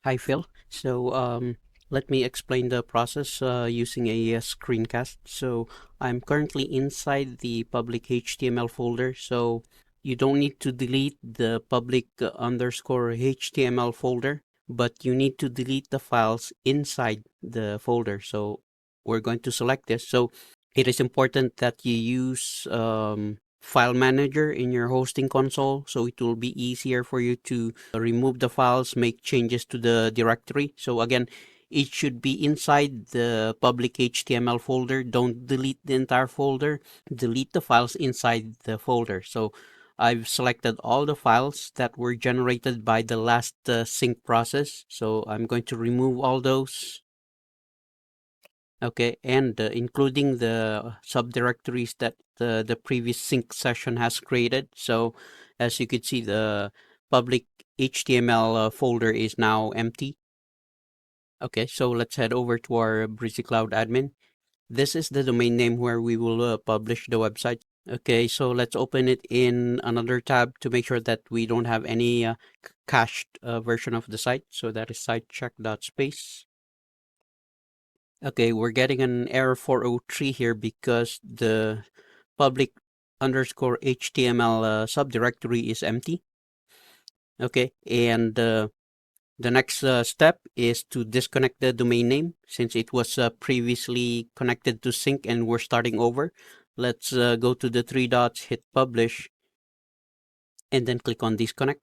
Hi, Phil. Let me explain the process using a screencast. So, I'm currently inside the public HTML folder. So, you don't need to delete the public underscore HTML folder, but you need to delete the files inside the folder. So, we're going to select this. So, it is important that you use file manager in your hosting console, so it will be easier for you to remove the files, make changes to the directory. So again, it should be inside the public HTML folder. Don't delete the entire folder. Delete the files inside the folder. So I've selected all the files that were generated by the last sync process. So I'm going to remove all those. Okay, and including the subdirectories that the previous sync session has created. So as you can see, the public HTML folder is now empty. Okay, so let's head over to our Brizy Cloud admin. This is the domain name where we will publish the website. Okay, so let's open it in another tab to make sure that we don't have any cached version of the site. So that is sitecheck.space. Okay, we're getting an error 403 here because the public underscore HTML subdirectory is empty. Okay, and the next step is to disconnect the domain name since it was previously connected to sync and we're starting over. Let's go to the three dots, hit publish, and then click on disconnect.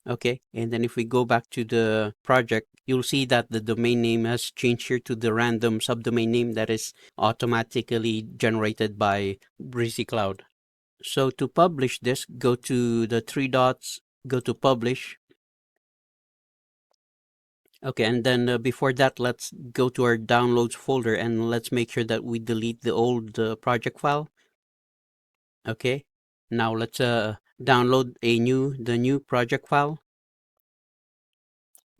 Okay, and then if we go back to the project, you'll see that the domain name has changed here to the random subdomain name that is automatically generated by Brizy Cloud. So to publish this, go to the three dots, go to publish. Okay, and then before that, let's go to our downloads folder and let's make sure that we delete the old project file. Okay, now let's download the new project file.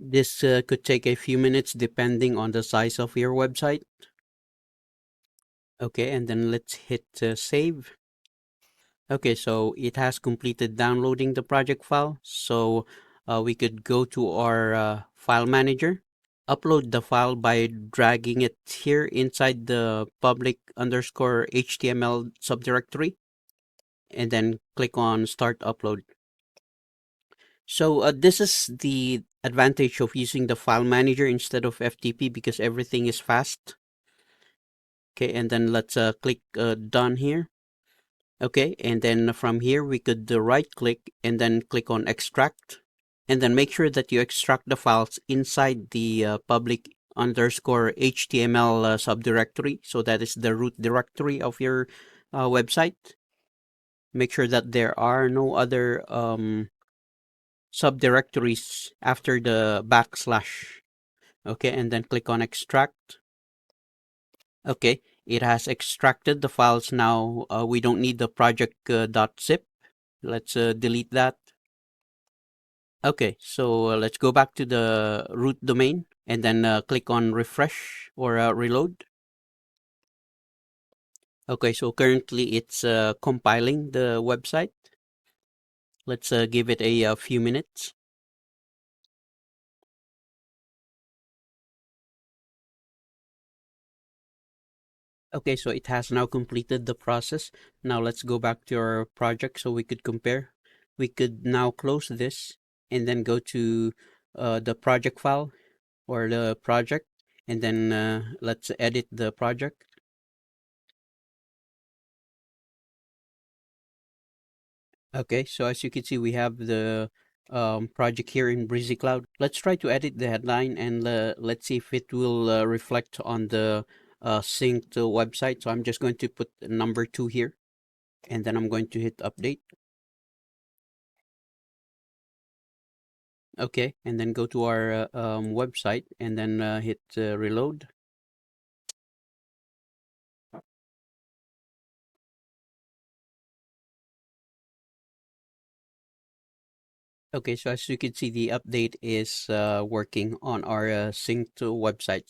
This could take a few minutes depending on the size of your website. Okay, and then let's hit save. Okay, so it has completed downloading the project file. So we could go to our file manager, upload the file by dragging it here inside the public underscore HTML subdirectory, and then click on start upload. So this is the advantage of using the file manager instead of FTP because everything is fast. Okay, and then let's click done here. Okay, and then from here we could right click and then click on extract, and then make sure that you extract the files inside the public underscore HTML subdirectory. So that is the root directory of your website. Make sure that there are no other subdirectories after the backslash. Okay, and then click on extract. Okay, it has extracted the files now. We don't need the project .zip. Let's delete that. Okay, so let's go back to the root domain and then click on refresh or reload. Okay, so currently it's compiling the website. Let's give it a few minutes. Okay, so it has now completed the process. Now let's go back to our project so we could compare. We could now close this and then go to the project file or the project, and then let's edit the project. Okay, so as you can see, we have the project here in Brizy Cloud. Let's try to edit the headline and let's see if it will reflect on the synced website. So I'm just going to put number 2 here, and then I'm going to hit update. Okay, and then go to our website and then hit reload. Okay, so as you can see, the update is working on our synced website.